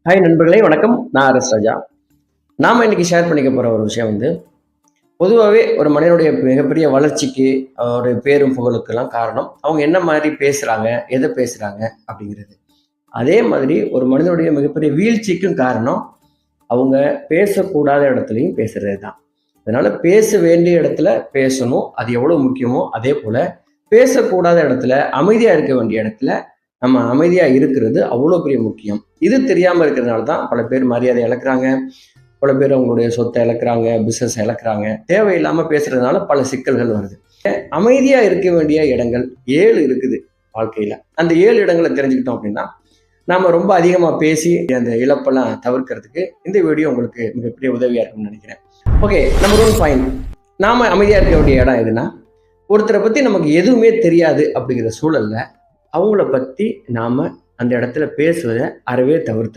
Hi நண்பர்களே, வணக்கம். நான் அரஸ் ராஜா. நாம இன்னைக்கு ஷேர் பண்ணிக்க போற ஒரு விஷயம் பொதுவாகவே ஒரு மனிதனுடைய மிகப்பெரிய வளர்ச்சிக்கு, அவருடைய பேரும் புகழுக்கெல்லாம் காரணம் அவங்க என்ன மாதிரி பேசுறாங்க, எதை பேசுறாங்க அப்படிங்கிறது. அதே மாதிரி ஒரு மனிதனுடைய மிகப்பெரிய வீழ்ச்சிக்கும் காரணம் அவங்க பேசக்கூடாத இடத்துலையும் பேசுறது தான். அதனால பேச வேண்டிய இடத்துல பேசணும், அது எவ்வளவு முக்கியமோ அதே போல பேசக்கூடாத இடத்துல, அமைதியா இருக்க வேண்டிய இடத்துல நம்ம அமைதியா இருக்கிறது அவ்வளோ பெரிய முக்கியம். இது தெரியாம இருக்கிறதுனால தான் பல பேர் மரியாதை இழக்கிறாங்க, பல பேர் அவங்களுடைய சொத்தை இழக்கிறாங்க, பிசினஸ் இழக்கிறாங்க. தேவையில்லாம பேசுறதுனால பல சிக்கல்கள் வருது. அமைதியா இருக்க வேண்டிய இடங்கள் 7 இருக்குது வாழ்க்கையில. அந்த 7 இடங்களை தெரிஞ்சுக்கிட்டோம் அப்படின்னா நாம ரொம்ப அதிகமா பேசி அந்த இழப்பெல்லாம் தவிர்க்கிறதுக்கு இந்த வீடியோ உங்களுக்கு மிகப்பெரிய உதவியா இருக்கும்னு நினைக்கிறேன். Okay, number 1 point. நாம அமைதியா இருக்க வேண்டிய இடம் எதுனா, ஒருத்தரை பத்தி நமக்கு எதுவுமே தெரியாது அப்படிங்கிற சூழல்ல அவங்கள பத்தி நாம அந்த இடத்துல பேசுவதை அறவே தவிர்த்து